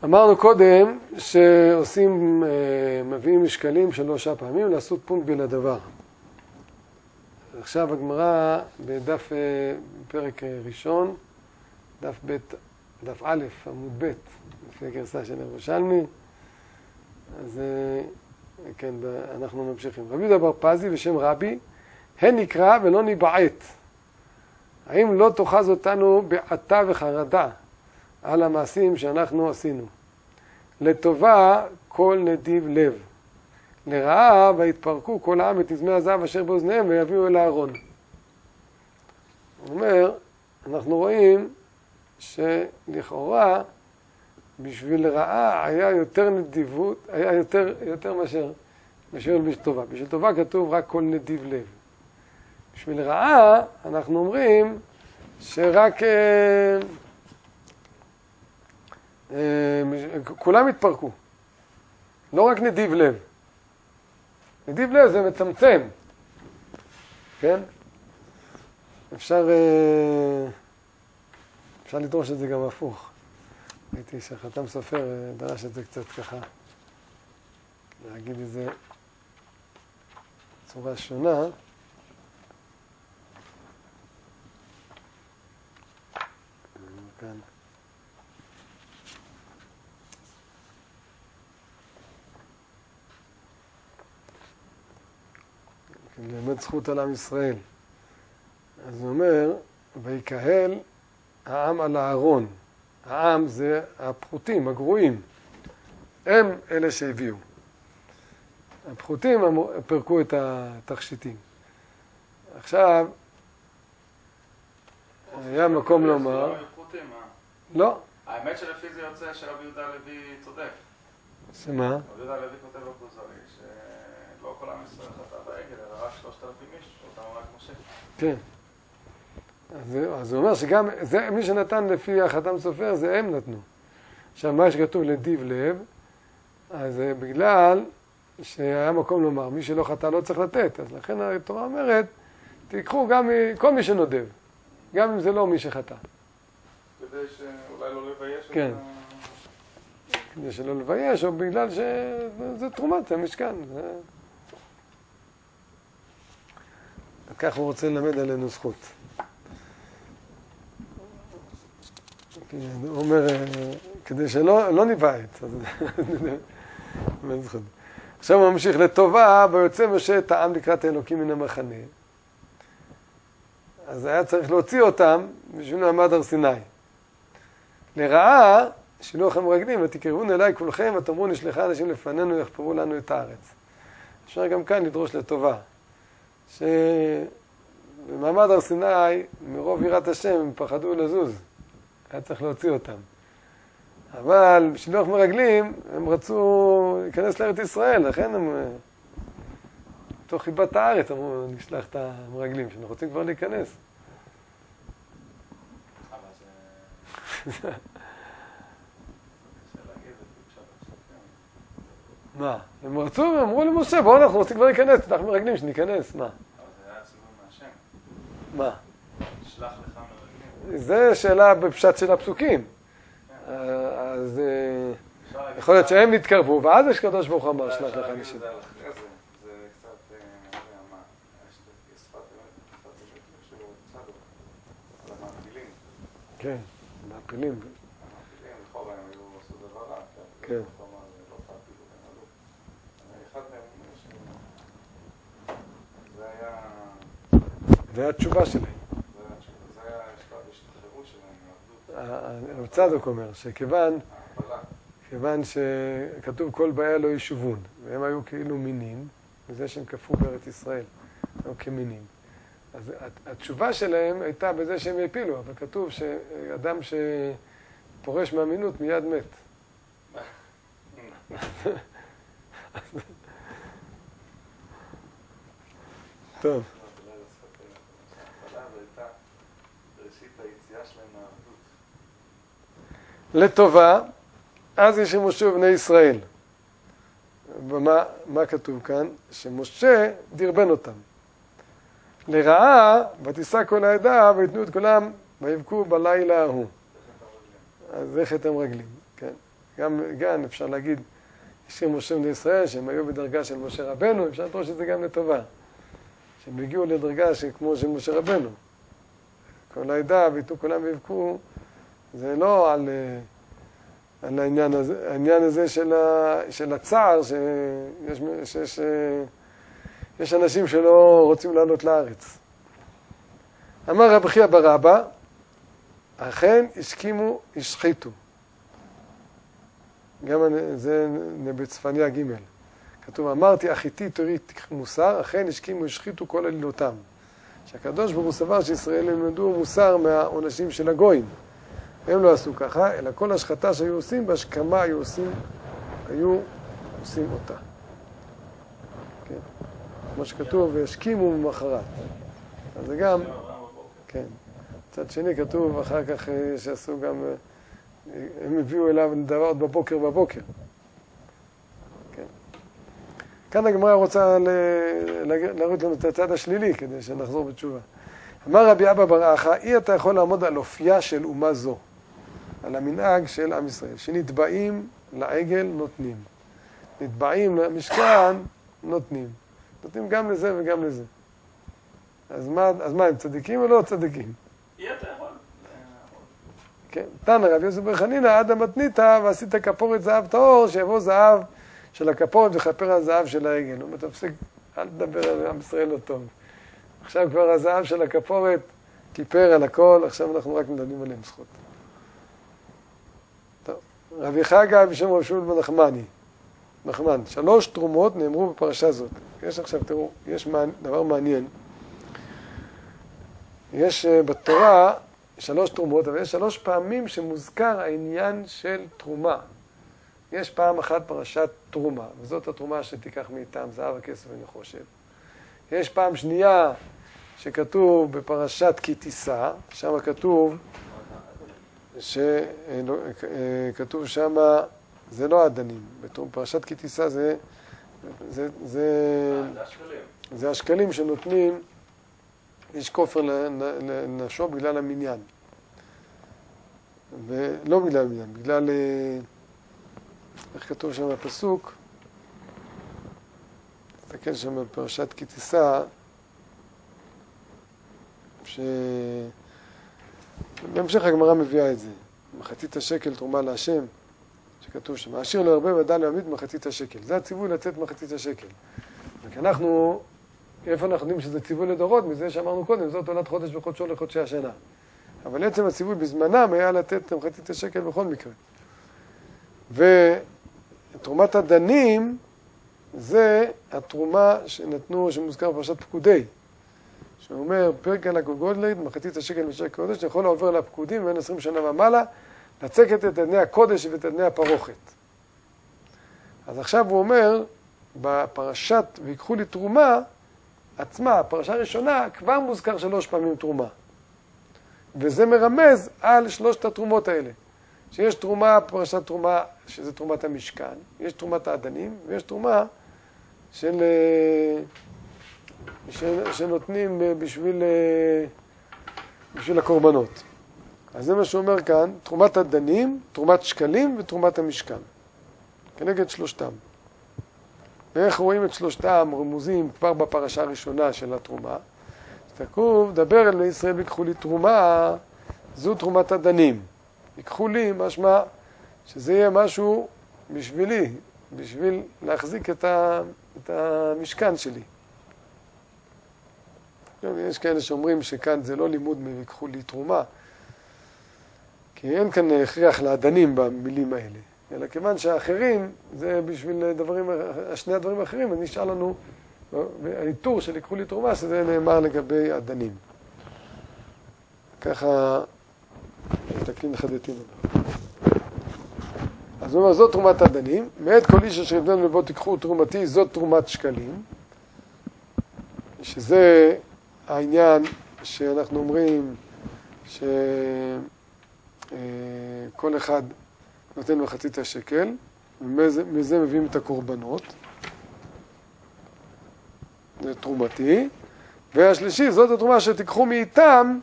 אמרנו קודם שעושים, מביאים משקלים 3 פעמים לעשות פומבי לדבר. עכשיו הגמרא בדף פרק ראשון, דף א', עמוד ב', לפי הגרסה של ירושלמי. אז כן, אנחנו ממשיכים. רבי יהודה בר פזי בשם רבי, הן נקרא ולא ניבעט. האם לא תאחז אותנו בעתה וחרדה על המעשים שאנחנו עשינו? לטובה כל נדיב לב. לרעה והתפרקו כל העם את נזמי הזהב אשר באוזניהם ויביאו אל הארון. הוא אומר, אנחנו רואים שלכאורה בשביל לרעה היה יותר נדיבות, היה יותר מאשר בשביל טובה. בשביל טובה כתוב רק כל נדיב לב. בשביל לרעה אנחנו אומרים שרק כולם התפרקו. לא רק נדיב לב. נדיב לב זה מצמצם. כן? אפשר לדרוש את זה גם הפוך. ראיתי שחתם סופר דרש את זה קצת ככה. להגיד את זה בצורה שונה. כאן. באמת זכות על עם ישראל. אז הוא אומר, ויקהל העם על הארון. העם זה הפחותים, הגרועים. הם אלה שהביאו. הפחותים פרקו את התכשיטים. עכשיו, היה מקום לומר... לא. האמת שלפי זה יוצא שרבי יהודה הלוי צודק. שמה? רבי יהודה הלוי כותב בכוזרי שלא כל עם ישראל חטא בעגל, אלא רק 3,000 איש, אותם רק משה. כן. אז הוא אומר שגם מי שנתן לפי החתם סופר זה הם נתנו. עכשיו מה שכתוב לדיב לב, אז בגלל שהיה מקום לומר, מי שלא חטא לא צריך לתת, אז לכן התורה אומרת, תיקחו גם כל מי שנודב, גם אם זה לא מי שחטא. כדי שאולי לא לבייש את כן. כדי שלא לבייש, או בגלל שזה תרומת המשכן. כך הוא רוצה ללמד עלינו זכות. הוא אומר, כדי שלא ניבעט. עכשיו הוא ממשיך לטובה, ויוצא משה את העם לקראת האלוקים מן המחנה. אז היה צריך להוציא אותם בשביל מעמד הר סיני. לרעה, שילוח המרגלים, ותקרבון אליי כולכם, ותאמרו נשלחה אנשים לפנינו, יחפרו לנו את הארץ. אפשר גם כאן לדרוש לטובה. שבמעמד הר סיני, מרוב יראת השם, הם פחדו לזוז. היה צריך להוציא אותם. אבל בשילוח מרגלים, הם רצו להיכנס לארץ ישראל, לכן הם תוך חיבת הארץ אמרו, נשלח את המרגלים, שאנחנו רוצים כבר להיכנס. מה? הם רצו ואמרו למשה, בואו אנחנו רוצים כבר להיכנס, אנחנו מרגלים שניכנס, מה? אבל זה היה ציוון מהשם. מה? שלח לך מרגלים. זה שאלה בפשט של הפסוקים. אז יכול להיות שהם נתקרבו, ואז יש קדוש ברוך הוא אמר, שלח לך אנשים. זה קצת, מה, יש שפת אמת, שהוא צדו, על המעפילים. כן, מעפילים. המעפילים, לכאורה הם היו עשו דבר רע, כן. לא פעפילו בין עלו. אחד מהם, זה היה... זה היה התשובה שלהם. זה היה שלב השתחררות שלהם, מעבדות. הצדוק אומר שכיוון שכתוב כל באי לא ישובון, והם היו כאילו מינים, וזה שהם כפו בארץ ישראל, היו כמינים. אז התשובה שלהם הייתה בזה שהם יפילו, אבל כתוב שאדם שפורש מהמינות מיד מת. טוב. לטובה, אז ישמעו שוב בני ישראל. ומה כתוב כאן? שמשה דרבן אותם. לרעה, ותישא כל העדה, ויתנו את כולם, ויבכו בלילה ההוא. אז זה חטא המרגלים, כן. גם אפשר להגיד, השאיר משה בני ישראל, שהם היו בדרגה של משה רבנו, אפשר לדרוש את זה גם לטובה. שהם הגיעו לדרגה כמו של משה רבנו. כל העדה, ויתנו כולם ויבכו, זה לא על העניין הזה של הצער, שיש אנשים שלא רוצים לעלות לארץ. אמר רבי חייא בר אבא, אכן הסכימו, השחיתו. גם זה בצפניה ג' כתוב, אמרתי, אחיתי תוריד מוסר, אכן הסכימו, השחיתו כל עלילותם. שהקדוש ברוך הוא סבר שישראל ילמדו מוסר מהעונשים של הגויים. הם לא עשו ככה, אלא כל השחתה שהיו עושים, בהשכמה היו עושים אותה. כן. כמו שכתוב, והשכימו ממחרת. אז זה גם, כן. מצד שני כתוב, אחר כך שעשו גם, הם הביאו אליו דבר עוד בבוקר. כן. כאן הגמרא רוצה להראות לנו את הצד השלילי, כדי שנחזור בתשובה. אמר רבי אבא בר אחא, אי אתה יכול לעמוד על אופייה של אומה זו, על המנהג של עם ישראל, שנתבעים לעגל נותנים, נתבעים למשכן נותנים גם לזה וגם לזה. אז מה, הם צדיקים או לא צדיקים? אי אתה יכול. כן, תנא רבי יוסף בר חנינא, אדם מתניתא ועשית כפורת זהב טהור, שיבוא זהב של הכפורת וכפר הזהב של העגל. הוא מתפסיק, אל תדבר על עם ישראל לא טוב. עכשיו כבר הזהב של הכפורת כיפר על הכל, עכשיו אנחנו רק מדברים עליהם זכות. טוב, רבי חגה בשם רב שמואל בן נחמן, 3 תרומות נאמרו בפרשה זאת. יש עכשיו, תראו, יש דבר מעניין. יש בתורה 3 תרומות, אבל יש 3 פעמים שמוזכר העניין של תרומה. יש פעם אחת פרשת תרומה, וזאת התרומה שתיקח מאיתם זהב, הכסף ונחושת. יש פעם שנייה שכתוב בפרשת כי תישא, שם כתוב כתוב שם, זה לא הדנים, בפרשת כי תישא זה השקלים שנותנים, יש כופר לנשו בגלל המניין. ולא בגלל המניין, בגלל, איך כתוב שם בפסוק, תסתכל שם בפרשת כי תישא, בהמשך הגמרא מביאה את זה, מחצית השקל תרומה להשם, שכתוב שם, העשיר לא הרבה ודל להעמיד מחצית השקל. זה הציווי לתת מחצית השקל. וכי אנחנו, איפה אנחנו יודעים שזה ציווי לדורות? מזה שאמרנו קודם, זאת עולת חודש וחודשו לחודשי השנה. אבל עצם הציווי בזמנם היה לתת מחצית השקל בכל מקרה. ותרומת הדנים זה התרומה שנתנו, שמוזכר בפרשת פקודי. שאומר, פרק על הגולגולית, מחצית השקל משקל קודש, יכול לעובר לפקודים בין 20 שנה ומעלה, לצקת את אדני הקודש ואת אדני הפרוכת. אז עכשיו הוא אומר, בפרשת ויקחו לי תרומה, עצמה, הפרשה הראשונה, כבר מוזכר 3 פעמים תרומה. וזה מרמז על 3 התרומות האלה. שיש תרומה, פרשת תרומה, שזה תרומת המשכן, יש תרומת האדנים, ויש תרומה שנותנים בשביל הקורבנות. אז זה מה שאומר כאן, תרומת הדנים, תרומת שקלים ותרומת המשכן. כנגד 3. ואיך רואים את 3 רמוזים כבר בפרשה הראשונה של התרומה? תקוב, דבר אל ישראל ויקחו לי תרומה, זו תרומת הדנים. יקחו לי משמע שזה יהיה משהו בשבילי, בשביל להחזיק את המשכן שלי. יש כאלה שאומרים שכאן זה לא לימוד ויקחו לי תרומה, כי אין כאן הכרח לאדנים במילים האלה, אלא כיוון שהאחרים, זה בשביל דברים, 2 הדברים האחרים, אז נשאר לנו האיתור של יקחו לי תרומה, שזה נאמר לגבי אדנים. ככה, תקלים חדתים. אז הוא אומר, זאת תרומת אדנים, מאת כל איש אשר יבדנו לבוא תיקחו תרומתי, זאת תרומת שקלים, שזה העניין שאנחנו אומרים שכל אחד נותן מחצית השקל, ומזה מביאים את הקורבנות, זה תרומתי, והשלישי, זאת התרומה שתיקחו מאיתם,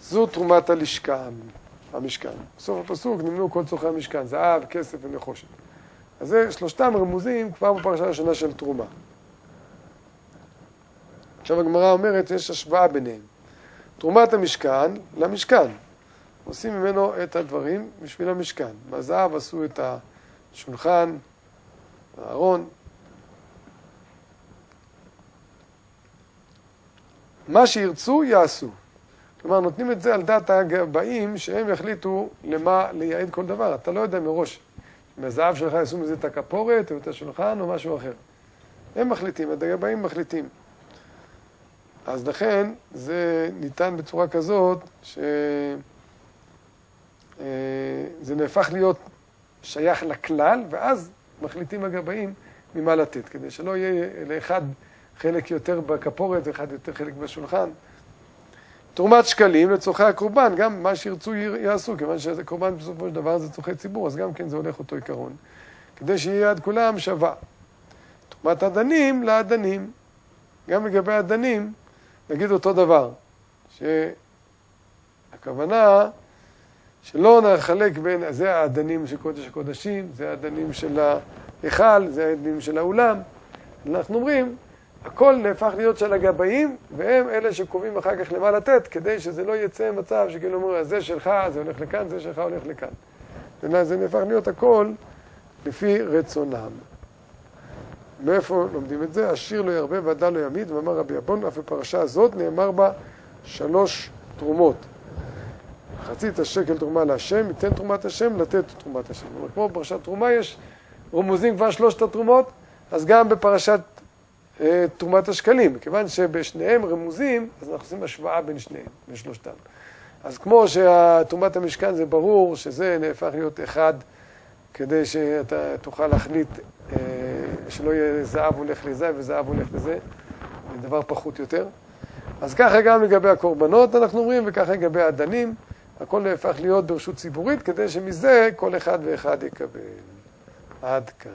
זו תרומת הלשכן. המשכן. בסוף הפסוק נמנו כל צורכי המשכן, זהב, כסף ונחושת. אז זה שלושתם רמוזים כבר בפרשה הראשונה של תרומה. עכשיו הגמרא אומרת, יש השוואה ביניהם. תרומת המשכן למשכן. עושים ממנו את הדברים בשביל המשכן. מהזהב עשו את השולחן, הארון. מה שירצו יעשו. כלומר, נותנים את זה על דעת הגבאים שהם יחליטו למה לייעד כל דבר. אתה לא יודע מראש. מהזהב שלך יעשו מזה את הכפורת או את השולחן או משהו אחר. הם מחליטים, הגבאים מחליטים. אז לכן זה ניתן בצורה כזאת שזה נהפך להיות שייך לכלל, ואז מחליטים הגבאים ממה לתת, כדי שלא יהיה לאחד חלק יותר בכפורת ואחד יותר חלק בשולחן. תרומת שקלים לצורכי הקורבן, גם מה שירצו יעשו, כיוון שזה קורבן בסופו של דבר זה צורכי ציבור, אז גם כן זה הולך אותו עיקרון. כדי שיהיה עד כולם שווה. תרומת הדנים לעדנים. גם לגבי הדנים, נגיד אותו דבר, שהכוונה שלא נחלק בין, זה העדנים של קודש הקודשים, זה העדנים של ההיכל, זה העדנים של האולם. אנחנו אומרים, הכל נהפך להיות של הגבאים, והם אלה שקובעים אחר כך למה לתת, כדי שזה לא יצא מצב שכאילו אומרים, זה שלך, זה הולך לכאן, זה שלך הולך לכאן. זה נהפך להיות הכל לפי רצונם. מאיפה לומדים את זה? השיר לא ירבה ועדה לא ימיד, ואמר רבי אבון, אף בפרשה הזאת נאמר בה 3 תרומות. חצית השקל תרומה להשם, ייתן תרומת השם, לתת תרומת השם. אבל כמו בפרשת תרומה יש רמוזים כבר 3 התרומות, אז גם בפרשת תרומת השקלים, מכיוון שבשניהם רמוזים, אז אנחנו עושים השוואה בין שניהם, בין שלושתם. אז כמו שתרומת המשכן זה ברור שזה נהפך להיות אחד, כדי שאתה תוכל להחליט שלא יהיה זהב הולך לזה וזהב הולך לזה, זה דבר פחות יותר. אז ככה גם לגבי הקורבנות אנחנו אומרים, וככה לגבי הדנים, הכל נהפך להיות ברשות ציבורית, כדי שמזה כל אחד ואחד יקבל. עד כאן.